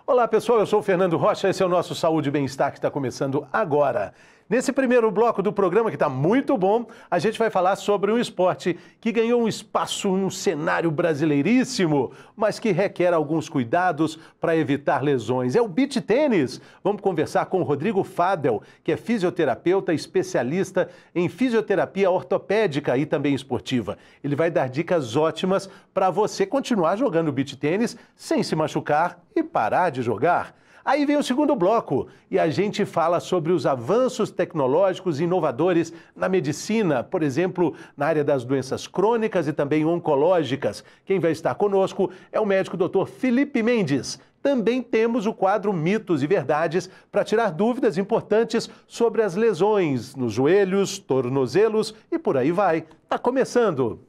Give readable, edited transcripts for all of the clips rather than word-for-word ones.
Olá pessoal, eu sou o Fernando Rocha, esse é o nosso Saúde e Bem-Estar que está começando agora. Nesse primeiro bloco do programa, que está muito bom, a gente vai falar sobre um esporte que ganhou um espaço num cenário brasileiríssimo, mas que requer alguns cuidados para evitar lesões. É o beach tênis. Vamos conversar com o Rodrigo Fadel, que é fisioterapeuta especialista em fisioterapia ortopédica e também esportiva. Ele vai dar dicas ótimas para você continuar jogando beach tênis sem se machucar e parar de jogar. Aí vem o segundo bloco e a gente fala sobre os avanços tecnológicos e inovadores na medicina, por exemplo, na área das doenças crônicas e também oncológicas. Quem vai estar conosco é o médico Dr. Felipe Mendes. Também temos o quadro Mitos e Verdades para tirar dúvidas importantes sobre as lesões nos joelhos, tornozelos e por aí vai. Tá começando!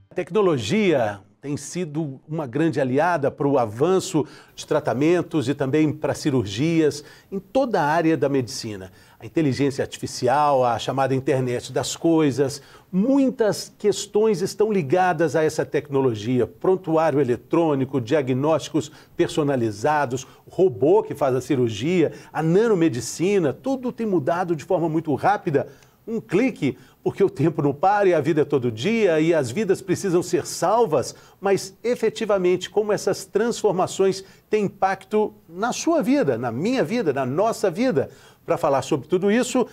A tecnologia tem sido uma grande aliada para o avanço de tratamentos e também para cirurgias em toda a área da medicina. A inteligência artificial, a chamada internet das coisas, muitas questões estão ligadas a essa tecnologia. Prontuário eletrônico, diagnósticos personalizados, robô que faz a cirurgia, a nanomedicina, tudo tem mudado de forma muito rápida. Um clique, porque o tempo não para e a vida é todo dia e as vidas precisam ser salvas, mas efetivamente como essas transformações têm impacto na sua vida, na minha vida, na nossa vida. Para falar sobre tudo isso,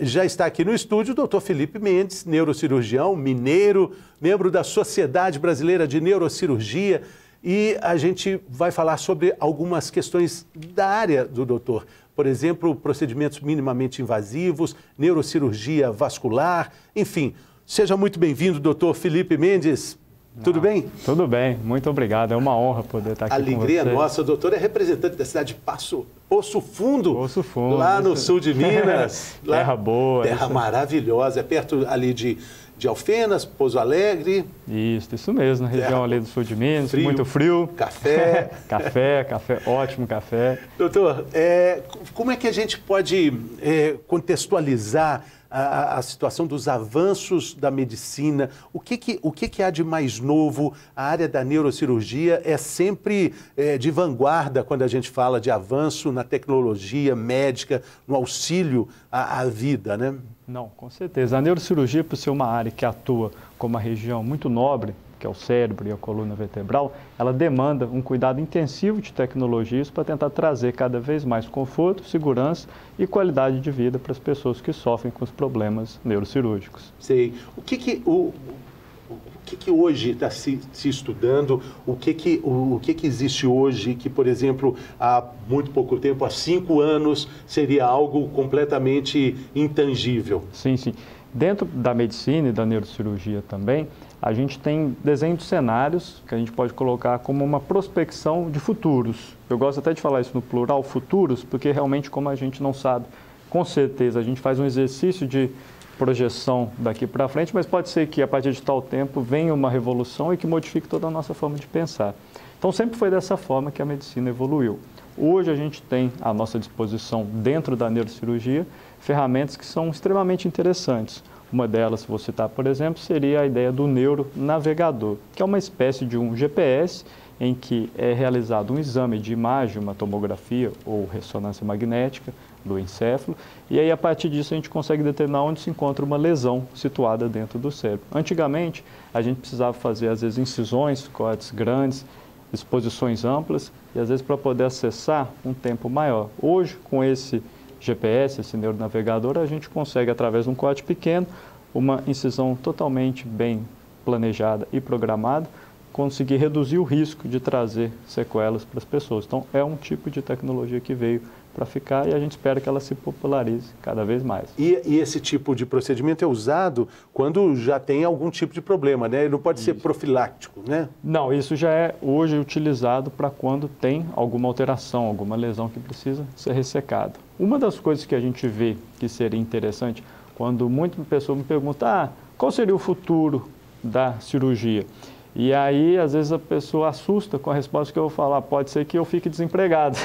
já está aqui no estúdio o Dr. Felipe Mendes, neurocirurgião, mineiro, membro da Sociedade Brasileira de Neurocirurgia, e a gente vai falar sobre algumas questões da área do doutor. Por exemplo, procedimentos minimamente invasivos, neurocirurgia vascular, enfim. Seja muito bem-vindo, doutor Felipe Mendes. Tudo bem? Tudo bem, muito obrigado. É uma honra poder estar aqui com você. Alegria nossa. O doutor é representante da cidade de Poço Fundo, lá no sul de Minas. Terra boa. Terra maravilhosa. É perto ali de Alfenas, Pouso Alegre. Isso mesmo, na região ali do sul de Minas, frio, muito frio. Café. café, ótimo café. Doutor, como é que a gente pode contextualizar a situação dos avanços da medicina? O que há de mais novo? A área da neurocirurgia é sempre de vanguarda quando a gente fala de avanço na tecnologia médica, no auxílio à vida, né? Não, com certeza. A neurocirurgia, por ser uma área que atua como uma região muito nobre, que é o cérebro e a coluna vertebral, ela demanda um cuidado intensivo de tecnologias para tentar trazer cada vez mais conforto, segurança e qualidade de vida para as pessoas que sofrem com os problemas neurocirúrgicos. Sei. O que hoje está se estudando? O que existe hoje que, por exemplo, há muito pouco tempo, há 5 anos, seria algo completamente intangível? Sim. Dentro da medicina e da neurocirurgia também, a gente tem desenho de cenários que a gente pode colocar como uma prospecção de futuros. Eu gosto até de falar isso no plural, futuros, porque realmente como a gente não sabe, com certeza a gente faz um exercício de projeção daqui para frente, mas pode ser que a partir de tal tempo venha uma revolução e que modifique toda a nossa forma de pensar. Então sempre foi dessa forma que a medicina evoluiu. Hoje a gente tem à nossa disposição, dentro da neurocirurgia, ferramentas que são extremamente interessantes. Uma delas, vou citar, por exemplo, seria a ideia do neuronavegador, que é uma espécie de um GPS em que é realizado um exame de imagem, uma tomografia ou ressonância magnética do encéfalo, e aí a partir disso a gente consegue determinar onde se encontra uma lesão situada dentro do cérebro. Antigamente, a gente precisava fazer, às vezes, incisões, cortes grandes, exposições amplas, e às vezes para poder acessar um tempo maior. Hoje, com esse GPS, esse neuronavegador, a gente consegue, através de um corte pequeno, uma incisão totalmente bem planejada e programada, conseguir reduzir o risco de trazer sequelas para as pessoas. Então, é um tipo de tecnologia que veio para ficar e a gente espera que ela se popularize cada vez mais. E esse tipo de procedimento é usado quando já tem algum tipo de problema, né? Ele não pode ser profilático, né? Não, isso já é hoje utilizado para quando tem alguma alteração, alguma lesão que precisa ser ressecada. Uma das coisas que a gente vê que seria interessante, quando muita pessoa me pergunta, qual seria o futuro da cirurgia? E aí, às vezes, a pessoa assusta com a resposta que eu vou falar, pode ser que eu fique desempregado,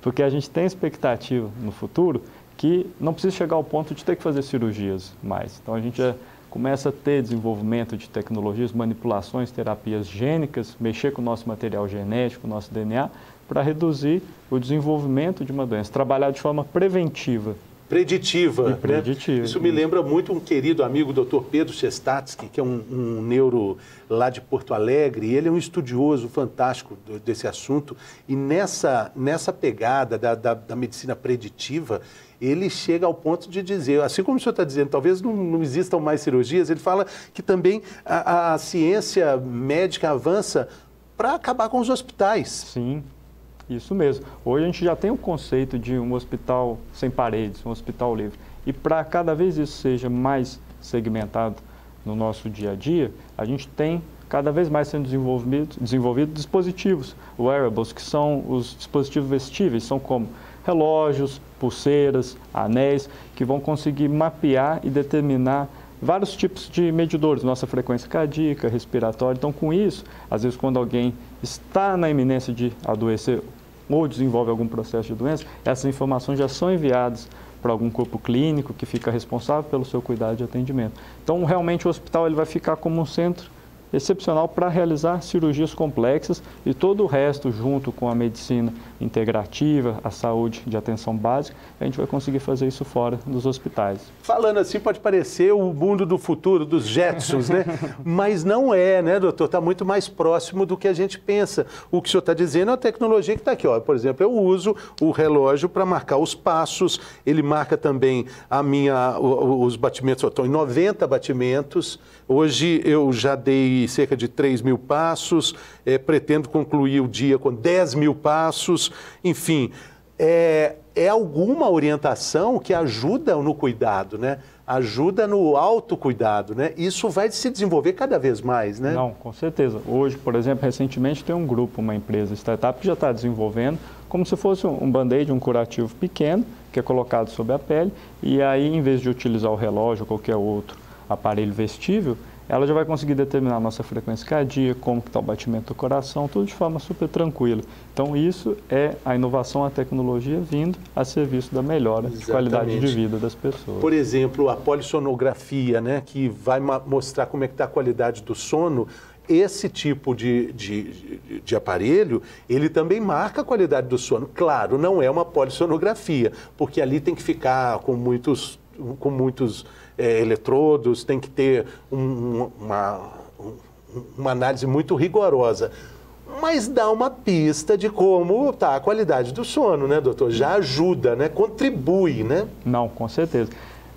porque a gente tem expectativa no futuro que não precisa chegar ao ponto de ter que fazer cirurgias mais. Então, a gente já começa a ter desenvolvimento de tecnologias, manipulações, terapias gênicas, mexer com o nosso material genético, o nosso DNA, para reduzir o desenvolvimento de uma doença, trabalhar de forma preventiva. Preditiva. E preditiva. Né? Isso me lembra muito um querido amigo, Dr. Pedro Chestatsky, que é um neuro lá de Porto Alegre, e ele é um estudioso fantástico desse assunto, e nessa pegada da medicina preditiva, ele chega ao ponto de dizer, assim como o senhor está dizendo, talvez não existam mais cirurgias, ele fala que também a ciência médica avança para acabar com os hospitais. Sim. Isso mesmo. Hoje a gente já tem o conceito de um hospital sem paredes, um hospital livre. E para cada vez isso seja mais segmentado no nosso dia a dia, a gente tem cada vez mais sendo desenvolvido dispositivos, wearables, que são os dispositivos vestíveis, são como relógios, pulseiras, anéis, que vão conseguir mapear e determinar vários tipos de medidores, nossa frequência cardíaca, respiratória. Então, com isso, às vezes quando alguém está na iminência de adoecer ou desenvolve algum processo de doença, essas informações já são enviadas para algum corpo clínico que fica responsável pelo seu cuidado de atendimento. Então, realmente, o hospital ele vai ficar como um centro excepcional para realizar cirurgias complexas e todo o resto, junto com a medicina integrativa, a saúde de atenção básica, a gente vai conseguir fazer isso fora dos hospitais. Falando assim, pode parecer o mundo do futuro, dos Jetsons, né? Mas não é, né, doutor? Está muito mais próximo do que a gente pensa. O que o senhor está dizendo é a tecnologia que está aqui, ó. Por exemplo, eu uso o relógio para marcar os passos, ele marca também os batimentos, eu estou em 90 batimentos. Hoje eu já dei cerca de 3.000 passos, pretendo concluir o dia com 10.000 passos, enfim, é alguma orientação que ajuda no cuidado, né? Ajuda no autocuidado, né? Isso vai se desenvolver cada vez mais, né? Não, com certeza. Hoje, por exemplo, recentemente tem um grupo, uma empresa, startup, que já está desenvolvendo como se fosse um band-aid, um curativo pequeno, que é colocado sobre a pele, e aí, em vez de utilizar o relógio ou qualquer outro aparelho vestível, ela já vai conseguir determinar a nossa frequência cardíaca, como está o batimento do coração, tudo de forma super tranquila. Então, isso é a inovação, a tecnologia vindo a serviço da melhora de qualidade de vida das pessoas. Por exemplo, a polissonografia, né, que vai mostrar como é que está a qualidade do sono. Esse tipo de aparelho, ele também marca a qualidade do sono. Claro, não é uma polissonografia, porque ali tem que ficar com muitos eletrodos, tem que ter uma análise muito rigorosa. Mas dá uma pista de como está a qualidade do sono, né, doutor? Já ajuda, né? Contribui, né? Não, com certeza.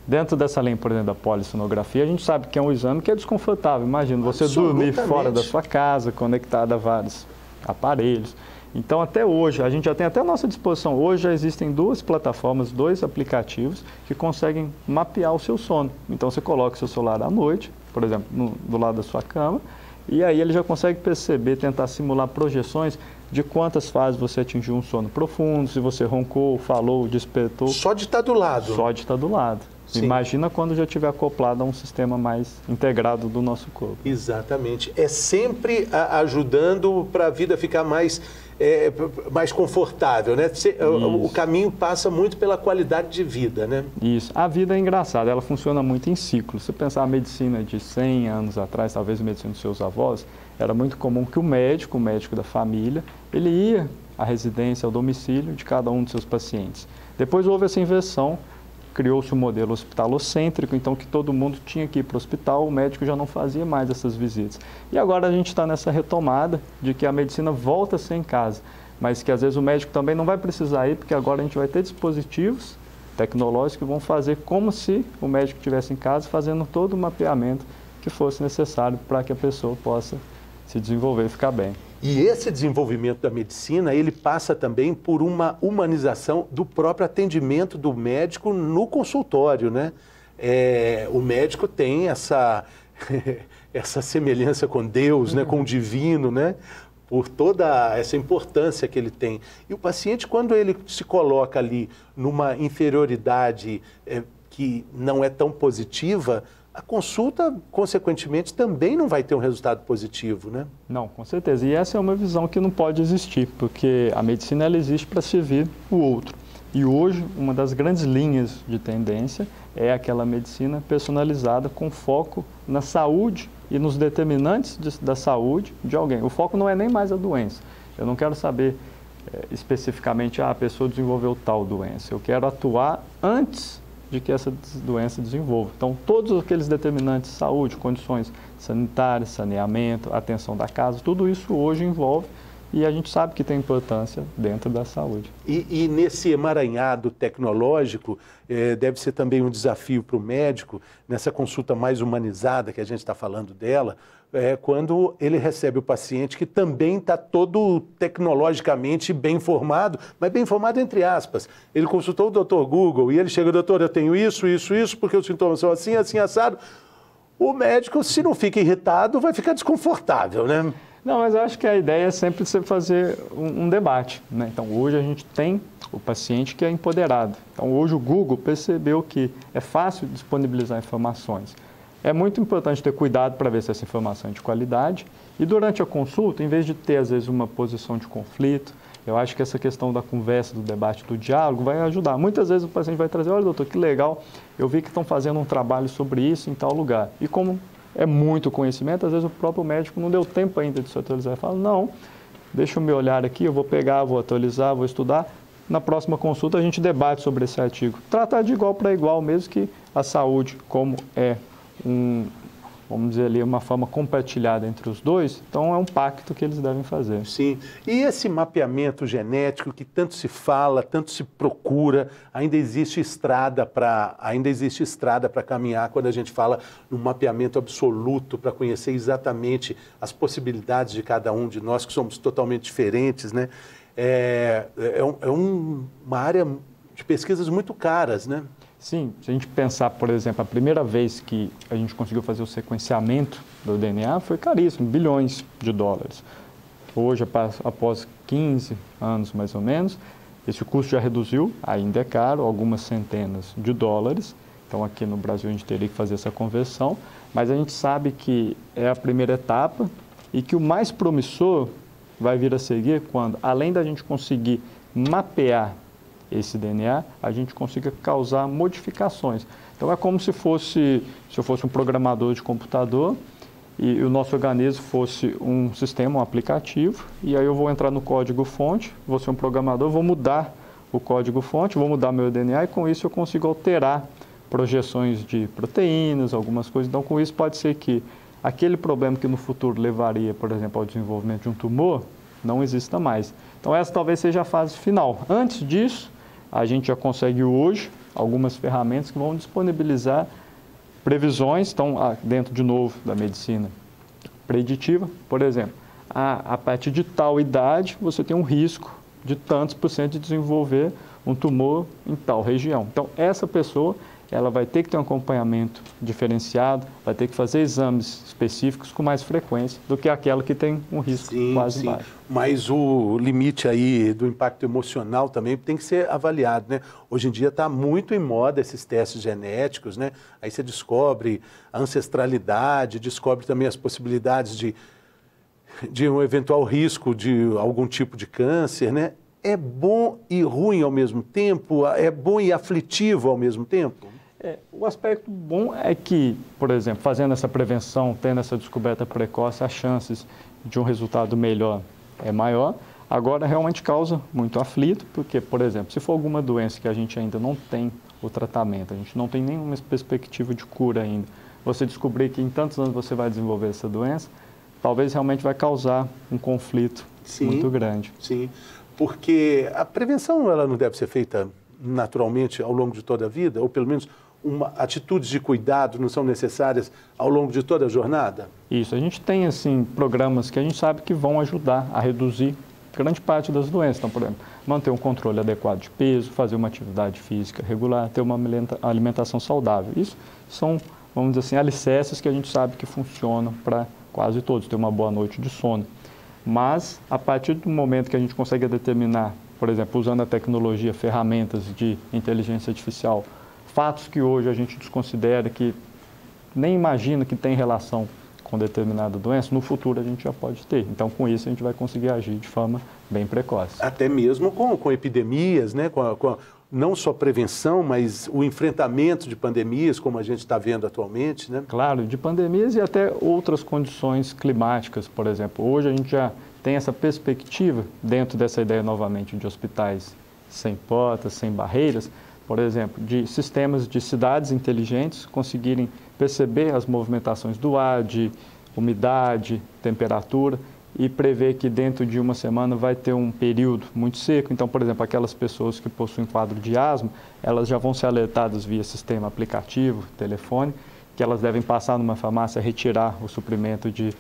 Dentro dessa linha, por exemplo, da polissonografia, a gente sabe que é um exame que é desconfortável. Imagina você dormir fora da sua casa, conectado a vários aparelhos. Então, até hoje, a gente já tem até à nossa disposição, hoje já existem 2 plataformas, 2 aplicativos que conseguem mapear o seu sono. Então, você coloca o seu celular à noite, por exemplo, do lado da sua cama, e aí ele já consegue perceber, tentar simular projeções de quantas fases você atingiu um sono profundo, se você roncou, falou, despertou. Só de estar do lado. Só de estar do lado. Sim. Imagina quando já estiver acoplado a um sistema mais integrado do nosso corpo. Exatamente. É sempre ajudando para a vida ficar mais confortável, né? O caminho passa muito pela qualidade de vida, né? Isso. A vida é engraçada, ela funciona muito em ciclos. Se você pensar a medicina de 100 anos atrás, talvez a medicina dos seus avós, era muito comum que o médico da família, ele ia à residência, ao domicílio de cada um dos seus pacientes. Depois houve essa inversão, criou-se um modelo hospitalocêntrico, então que todo mundo tinha que ir para o hospital, o médico já não fazia mais essas visitas. E agora a gente está nessa retomada de que a medicina volta a ser em casa, mas que às vezes o médico também não vai precisar ir, porque agora a gente vai ter dispositivos tecnológicos que vão fazer como se o médico estivesse em casa, fazendo todo o mapeamento que fosse necessário para que a pessoa possa se desenvolver e ficar bem. E esse desenvolvimento da medicina, ele passa também por uma humanização do próprio atendimento do médico no consultório, né? O médico tem essa semelhança com Deus, né? Com o divino, né? Por toda essa importância que ele tem. E o paciente, quando ele se coloca ali numa inferioridade que não é tão positiva, a consulta, consequentemente, também não vai ter um resultado positivo, né? Não, com certeza. E essa é uma visão que não pode existir, porque a medicina ela existe para servir o outro. E hoje, uma das grandes linhas de tendência é aquela medicina personalizada com foco na saúde e nos determinantes da saúde de alguém. O foco não é nem mais a doença. Eu não quero saber especificamente, a pessoa desenvolveu tal doença. Eu quero atuar antes de que essa doença desenvolva. Então, todos aqueles determinantes de saúde, condições sanitárias, saneamento, atenção da casa, tudo isso hoje envolve e a gente sabe que tem importância dentro da saúde. E nesse emaranhado tecnológico, deve ser também um desafio para o médico, nessa consulta mais humanizada que a gente está falando dela, quando ele recebe o paciente que também está todo tecnologicamente bem informado, mas bem informado entre aspas. Ele consultou o Dr. Google e ele chega, doutor, eu tenho isso, porque os sintomas são assim, assim, assado. O médico, se não fica irritado, vai ficar desconfortável, né? Não, mas eu acho que a ideia é sempre você fazer um debate, né? Então, hoje a gente tem o paciente que é empoderado. Então, hoje o Google percebeu que é fácil disponibilizar informações. É muito importante ter cuidado para ver se essa informação é de qualidade. E durante a consulta, em vez de ter, às vezes, uma posição de conflito, eu acho que essa questão da conversa, do debate, do diálogo vai ajudar. Muitas vezes o paciente vai trazer, olha, doutor, que legal, eu vi que estão fazendo um trabalho sobre isso em tal lugar. E como é muito conhecimento, às vezes o próprio médico não deu tempo ainda de se atualizar. Ele fala, não, deixa eu me olhar aqui, eu vou pegar, vou atualizar, vou estudar. Na próxima consulta a gente debate sobre esse artigo. Tratar de igual para igual, mesmo que a saúde, como é vamos dizer ali, uma forma compartilhada entre os dois, então é um pacto que eles devem fazer. Sim. E esse mapeamento genético que tanto se fala, tanto se procura, ainda existe estrada para caminhar quando a gente fala no mapeamento absoluto para conhecer exatamente as possibilidades de cada um de nós, que somos totalmente diferentes, né? Uma área de pesquisas muito caras, né? Sim, se a gente pensar, por exemplo, a primeira vez que a gente conseguiu fazer o sequenciamento do DNA foi caríssimo, bilhões de dólares. Hoje, após 15 anos mais ou menos, esse custo já reduziu, ainda é caro, algumas centenas de dólares. Então, aqui no Brasil a gente teria que fazer essa conversão, mas a gente sabe que é a primeira etapa e que o mais promissor vai vir a seguir quando, além da gente conseguir mapear esse DNA, a gente consiga causar modificações. Então, é como se eu fosse um programador de computador e o nosso organismo fosse um sistema, um aplicativo, e aí eu vou entrar no código-fonte, vou ser um programador, vou mudar o código-fonte, vou mudar meu DNA e com isso eu consigo alterar projeções de proteínas, algumas coisas. Então, com isso pode ser que aquele problema que no futuro levaria, por exemplo, ao desenvolvimento de um tumor, não exista mais. Então, essa talvez seja a fase final. Antes disso, a gente já consegue hoje algumas ferramentas que vão disponibilizar previsões, então, dentro de novo da medicina preditiva, por exemplo, a partir de tal idade você tem um risco de tantos por cento de desenvolver um tumor em tal região. Então, essa pessoa ela vai ter que ter um acompanhamento diferenciado, vai ter que fazer exames específicos com mais frequência do que aquela que tem um risco quase baixo. Mas o limite aí do impacto emocional também tem que ser avaliado, né? Hoje em dia está muito em moda esses testes genéticos, né? Aí você descobre a ancestralidade, descobre também as possibilidades de um eventual risco de algum tipo de câncer, né? É bom e ruim ao mesmo tempo? É bom e aflitivo ao mesmo tempo? O aspecto bom é que, por exemplo, fazendo essa prevenção, tendo essa descoberta precoce, as chances de um resultado melhor é maior. Agora, realmente causa muito aflito, porque, por exemplo, se for alguma doença que a gente ainda não tem o tratamento, a gente não tem nenhuma perspectiva de cura ainda, você descobrir que em tantos anos você vai desenvolver essa doença, talvez realmente vai causar um conflito muito grande. Sim, porque a prevenção ela não deve ser feita naturalmente ao longo de toda a vida, ou pelo menos atitudes de cuidado não são necessárias ao longo de toda a jornada? Isso, a gente tem assim programas que a gente sabe que vão ajudar a reduzir grande parte das doenças. Então, por exemplo, manter um controle adequado de peso, fazer uma atividade física regular, ter uma alimentação saudável. Isso são, vamos dizer assim, alicerces que a gente sabe que funcionam para quase todos, ter uma boa noite de sono. Mas, a partir do momento que a gente consegue determinar, por exemplo, usando a tecnologia, ferramentas de inteligência artificial, fatos que hoje a gente desconsidera que nem imagina que tem relação com determinada doença, no futuro a gente já pode ter. Então, com isso, a gente vai conseguir agir de forma bem precoce. Até mesmo com epidemias, né? Não só prevenção, mas o enfrentamento de pandemias, como a gente está vendo atualmente, né? Claro, de pandemias e até outras condições climáticas, por exemplo. Hoje a gente já tem essa perspectiva, dentro dessa ideia novamente de hospitais sem portas, sem barreiras, por exemplo, de sistemas de cidades inteligentes conseguirem perceber as movimentações do ar, de umidade, temperatura, e prever que dentro de uma semana vai ter um período muito seco. Então, por exemplo, aquelas pessoas que possuem quadro de asma, elas já vão ser alertadas via sistema aplicativo, telefone, que elas devem passar numa farmácia, retirar o suprimento de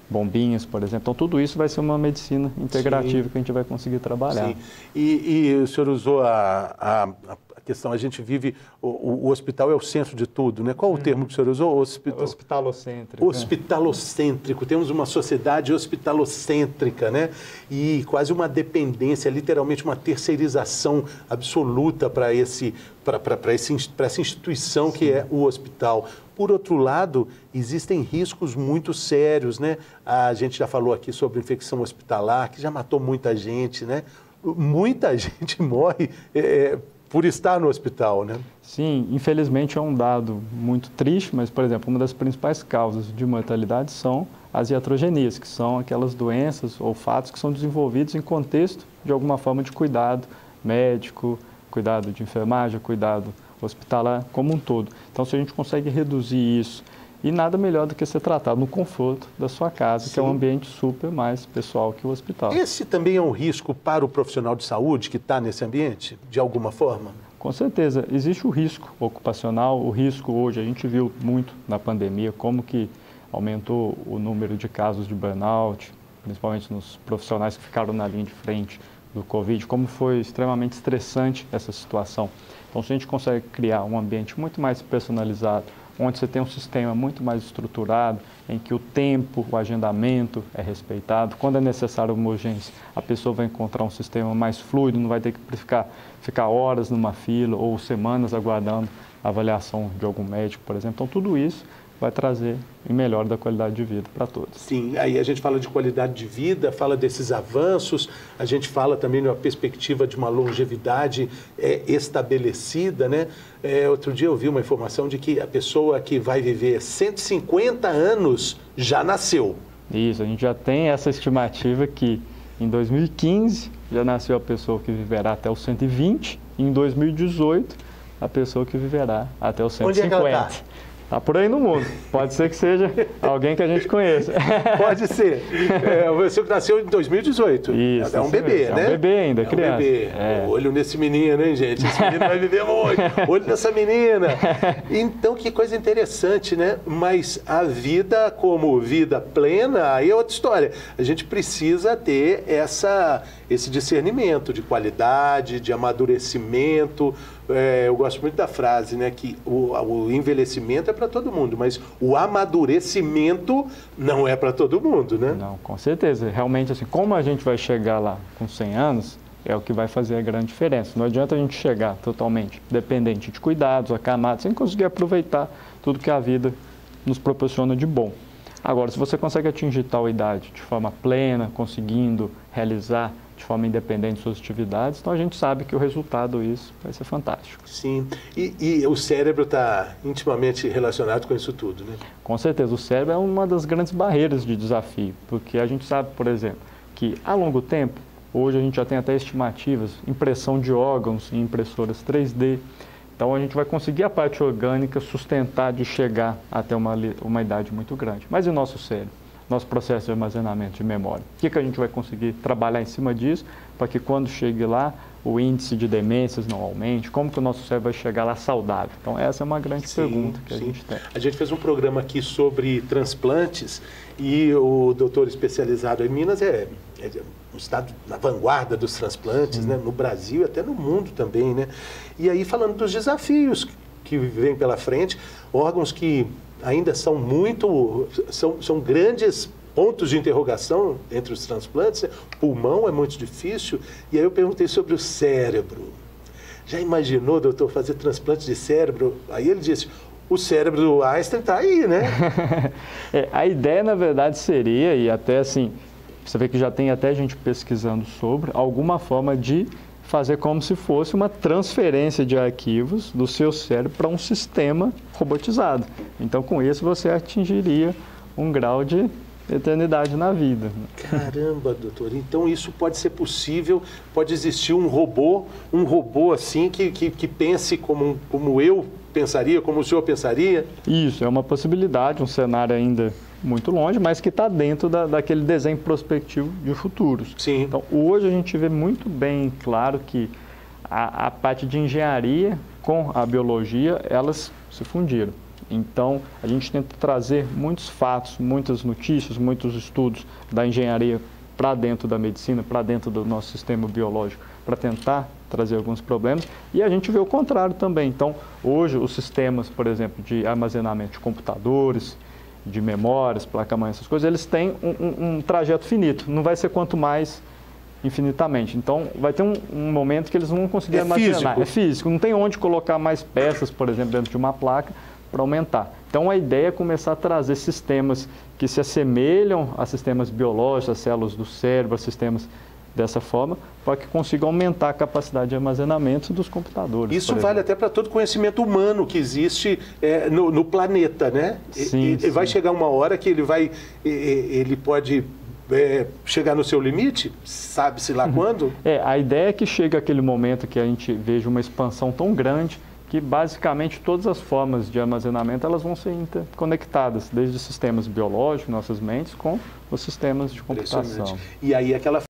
bombinhas, por exemplo. Então, tudo isso vai ser uma medicina integrativa. Sim. Que a gente vai conseguir trabalhar. Sim. E o senhor usou a questão, a gente vive, o hospital é o centro de tudo, né? Qual o termo que o senhor usou? Hospitalocêntrico. Hospitalocêntrico. Temos uma sociedade hospitalocêntrica, né? E quase uma dependência, literalmente uma terceirização absoluta para essa instituição. Sim. Que é o hospital. Por outro lado, existem riscos muito sérios, né? A gente já falou aqui sobre infecção hospitalar, que já matou muita gente, né? Muita gente morre por estar no hospital, né? Sim, infelizmente é um dado muito triste, mas, por exemplo, uma das principais causas de mortalidade são as iatrogenias, que são aquelas doenças ou fatos que são desenvolvidos em contexto de alguma forma de cuidado médico, cuidado de enfermagem, cuidado hospitalar como um todo. Então, se a gente consegue reduzir isso, e nada melhor do que ser tratado no conforto da sua casa. Sim. Que é um ambiente super mais pessoal que o hospital. Esse também é um risco para o profissional de saúde que está nesse ambiente, de alguma forma? Com certeza. Existe o risco ocupacional, o risco hoje, a gente viu muito na pandemia, como que aumentou o número de casos de burnout, principalmente nos profissionais que ficaram na linha de frente do Covid, como foi extremamente estressante essa situação. Então, se a gente consegue criar um ambiente muito mais personalizado, onde você tem um sistema muito mais estruturado, em que o tempo, o agendamento é respeitado. Quando é necessário uma urgência, a pessoa vai encontrar um sistema mais fluido, não vai ter que ficar horas numa fila ou semanas aguardando a avaliação de algum médico, por exemplo. Então, tudo isso vai trazer e melhora da qualidade de vida para todos. Sim, aí a gente fala de qualidade de vida, fala desses avanços, a gente fala também de uma perspectiva de uma longevidade estabelecida, né? Outro dia eu vi uma informação de que a pessoa que vai viver 150 anos já nasceu. Isso, a gente já tem essa estimativa que em 2015 já nasceu a pessoa que viverá até os 120 e em 2018 a pessoa que viverá até os 150. Onde é que ela está? Está por aí no mundo. Pode ser que seja alguém que a gente conheça. Pode ser. Você nasceu em 2018. Isso. É um bebê, né? É um bebê ainda, criança. Um bebê. Olho nesse menino, hein, gente? Esse menino vai viver muito. Olho nessa menina. Então, que coisa interessante, né? Mas a vida como vida plena, aí é outra história. A gente precisa ter esse discernimento de qualidade, de amadurecimento. Eu gosto muito da frase, né, que o envelhecimento é para todo mundo, mas o amadurecimento não é para todo mundo, né? Não, com certeza. Realmente, assim, como a gente vai chegar lá com 100 anos, é o que vai fazer a grande diferença. Não adianta a gente chegar totalmente dependente de cuidados, acamados, sem conseguir aproveitar tudo que a vida nos proporciona de bom. Agora, se você consegue atingir tal idade de forma plena, conseguindo realizar de forma independente suas atividades, então a gente sabe que o resultado disso vai ser fantástico. Sim, e o cérebro está intimamente relacionado com isso tudo, né? Com certeza, o cérebro é uma das grandes barreiras de desafio, porque a gente sabe, por exemplo, que a longo tempo, hoje a gente já tem até estimativas, impressão de órgãos em impressoras 3D, então a gente vai conseguir a parte orgânica sustentar de chegar até uma idade muito grande. Mas e o nosso cérebro? Nosso processo de armazenamento de memória. O que a gente vai conseguir trabalhar em cima disso para que quando chegue lá o índice de demências não aumente? Como que o nosso cérebro vai chegar lá saudável? Então essa é uma grande pergunta que a gente tem. A gente fez um programa aqui sobre transplantes e o doutor especializado em Minas é um estado na vanguarda dos transplantes, né? No Brasil e até no mundo também, né? E aí falando dos desafios que vêm pela frente, órgãos que ainda são são grandes pontos de interrogação entre os transplantes. O pulmão é muito difícil. E aí eu perguntei sobre o cérebro. Já imaginou, doutor, fazer transplante de cérebro? Aí ele disse, o cérebro do Einstein está aí, né? A ideia, na verdade, seria, e até assim, você vê que já tem até gente pesquisando sobre, alguma forma de fazer como se fosse uma transferência de arquivos do seu cérebro para um sistema robotizado. Então, com isso, você atingiria um grau de eternidade na vida. Caramba, doutor, então isso pode ser possível, pode existir um robô assim que pense como eu pensaria, como o senhor pensaria? Isso, é uma possibilidade, um cenário ainda muito longe, mas que está dentro daquele desenho prospectivo de futuros. Sim. Então, hoje a gente vê muito bem claro que a parte de engenharia com a biologia, elas se fundiram. Então, a gente tenta trazer muitos fatos, muitas notícias, muitos estudos da engenharia para dentro da medicina, para dentro do nosso sistema biológico, para tentar trazer alguns problemas. E a gente vê o contrário também. Então, hoje, os sistemas, por exemplo, de armazenamento de computadores, de memórias, placa-mãe, essas coisas, eles têm um trajeto finito. Não vai ser quanto mais infinitamente. Então, vai ter um momento que eles não vão conseguir armazenar. Físico. É físico. Não tem onde colocar mais peças, por exemplo, dentro de uma placa para aumentar. Então, a ideia é começar a trazer sistemas que se assemelham a sistemas biológicos, a células do cérebro, a sistemas dessa forma, para que consiga aumentar a capacidade de armazenamento dos computadores. Isso vale até para todo conhecimento humano que existe no planeta, né? Sim, e vai chegar uma hora que ele pode chegar no seu limite, sabe-se lá quando? A ideia é que chegue aquele momento que a gente veja uma expansão tão grande que basicamente todas as formas de armazenamento elas vão ser interconectadas, desde sistemas biológicos, nossas mentes, com os sistemas de computação. E aí aquela